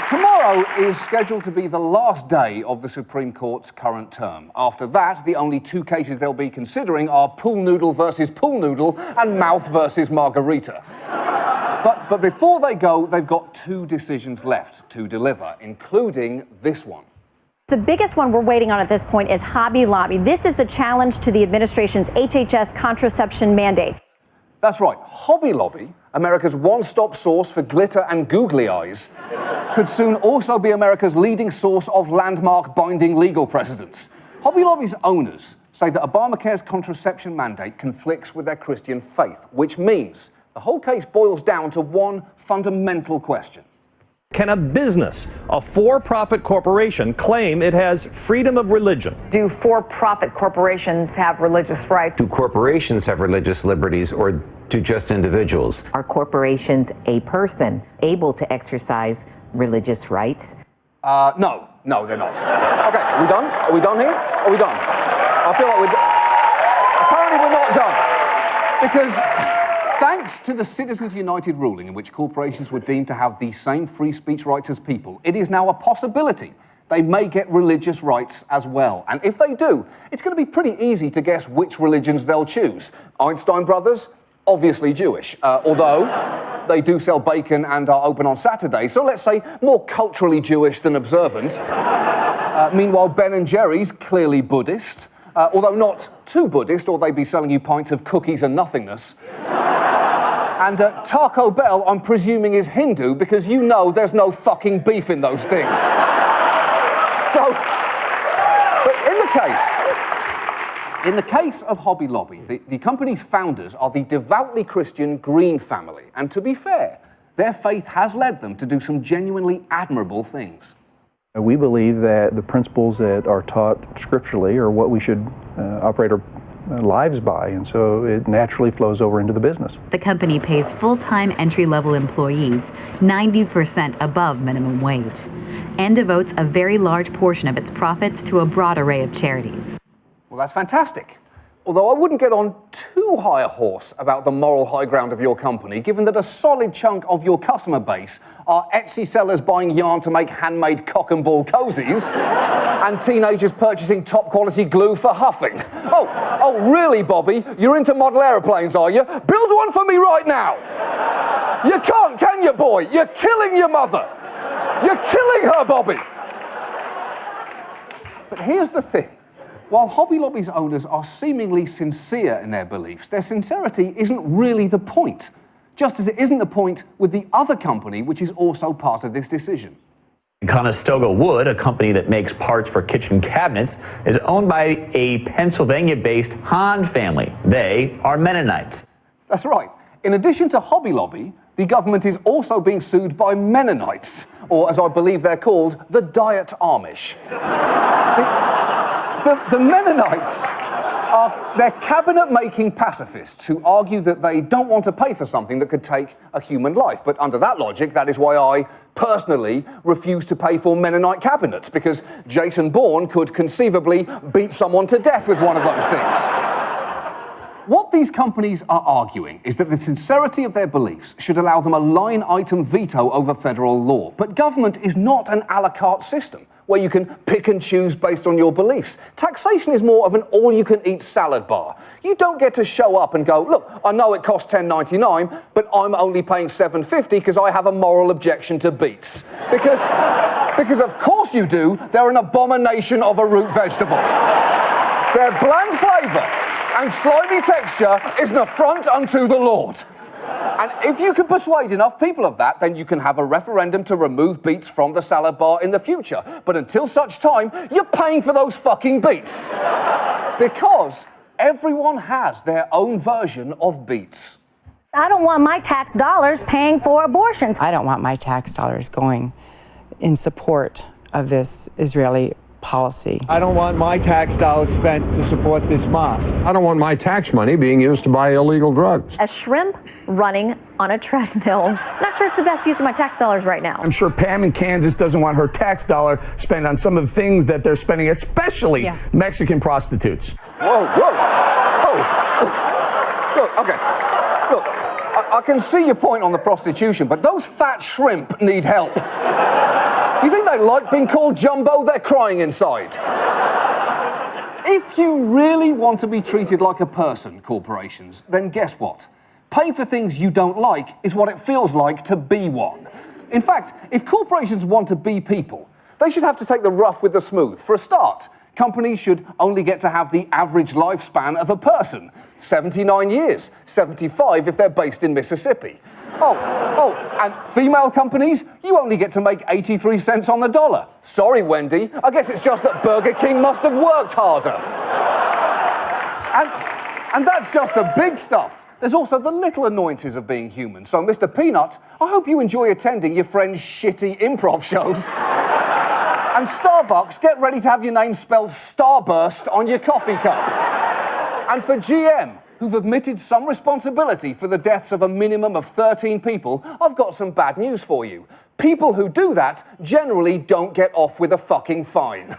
Tomorrow is scheduled to be the last day of the Supreme Court's current term. After that, the only two cases they'll be considering are pool noodle versus pool noodle and mouth versus margarita. But before they go, they've got two decisions left to deliver, including this one. The biggest one we're waiting on at this point is Hobby Lobby. This is the challenge to the administration's HHS contraception mandate. That's right. Hobby Lobby, America's one-stop source for glitter and googly eyes, could soon also be America's leading source of landmark binding legal precedents. Hobby Lobby's owners say that Obamacare's contraception mandate conflicts with their Christian faith, which means the whole case boils down to one fundamental question. Can a business, a for-profit corporation, claim it has freedom of religion? Do for-profit corporations have religious rights? Do corporations have religious liberties, or do just individuals? Are corporations a person able to exercise religious rights? No, they're not. Okay, are we done? Are we done here? Are we done? I feel like apparently we're not done. Because thanks to the Citizens United ruling, in which corporations were deemed to have the same free speech rights as people, it is now a possibility they may get religious rights as well. And if they do, it's going to be pretty easy to guess which religions they'll choose. Einstein Brothers? Obviously Jewish, although they do sell bacon and are open on Saturday, so let's say more culturally Jewish than observant. Meanwhile, Ben & Jerry's clearly Buddhist, although not too Buddhist, or they'd be selling you pints of cookies and nothingness. And Taco Bell, I'm presuming, is Hindu, because you know there's no fucking beef in those things. So, but in the case of Hobby Lobby, the company's founders are the devoutly Christian Green family. And to be fair, their faith has led them to do some genuinely admirable things. We believe that the principles that are taught scripturally are what we should operate our lives by, and so it naturally flows over into the business. The company pays full-time entry-level employees 90% above minimum wage and devotes a very large portion of its profits to a broad array of charities. Well, that's fantastic. Although I wouldn't get on too high a horse about the moral high ground of your company, given that a solid chunk of your customer base are Etsy sellers buying yarn to make handmade cock and ball cozies and teenagers purchasing top quality glue for huffing. Oh, really, Bobby? You're into model aeroplanes, are you? Build one for me right now. You can't, can you, boy? You're killing your mother. You're killing her, Bobby. But here's the thing. While Hobby Lobby's owners are seemingly sincere in their beliefs, their sincerity isn't really the point, just as it isn't the point with the other company which is also part of this decision. Conestoga Wood, a company that makes parts for kitchen cabinets, is owned by a Pennsylvania-based Hahn family. They are Mennonites. That's right. In addition to Hobby Lobby, the government is also being sued by Mennonites, or as I believe they're called, the Diet Amish. The Mennonites they're cabinet-making pacifists who argue that they don't want to pay for something that could take a human life. But under that logic, that is why I, personally, refuse to pay for Mennonite cabinets, because Jason Bourne could conceivably beat someone to death with one of those things. What these companies are arguing is that the sincerity of their beliefs should allow them a line-item veto over federal law. But government is not an a la carte system where you can pick and choose based on your beliefs. Taxation is more of an all-you-can-eat salad bar. You don't get to show up and go, look, I know it costs $10.99, but I'm only paying $7.50 because I have a moral objection to beets. Because of course you do, they're an abomination of a root vegetable. Their bland flavour and slimy texture is an affront unto the Lord. And if you can persuade enough people of that, then you can have a referendum to remove beets from the salad bar in the future. But until such time, you're paying for those fucking beets. Because everyone has their own version of beets. I don't want my tax dollars paying for abortions. I don't want my tax dollars going in support of this Israeli policy. I don't want my tax dollars spent to support this mosque. I don't want my tax money being used to buy illegal drugs. A shrimp running on a treadmill. Not sure it's the best use of my tax dollars right now. I'm sure Pam in Kansas doesn't want her tax dollar spent on some of the things that they're spending, especially Mexican prostitutes. Whoa. Look, okay. Look, I can see your point on the prostitution, but those fat shrimp need help. You think they like being called jumbo? They're crying inside. If you really want to be treated like a person, corporations, then guess what? Paying for things you don't like is what it feels like to be one. In fact, if corporations want to be people, they should have to take the rough with the smooth. For a start, companies should only get to have the average lifespan of a person. 79 years, 75 if they're based in Mississippi. And female companies, you only get to make 83 cents on the dollar. Sorry, Wendy, I guess it's just that Burger King must have worked harder. And that's just the big stuff. There's also the little annoyances of being human. So, Mr. Peanut, I hope you enjoy attending your friend's shitty improv shows. And Starbucks, get ready to have your name spelled Starburst on your coffee cup. And for GM, who've admitted some responsibility for the deaths of a minimum of 13 people, I've got some bad news for you. People who do that generally don't get off with a fucking fine.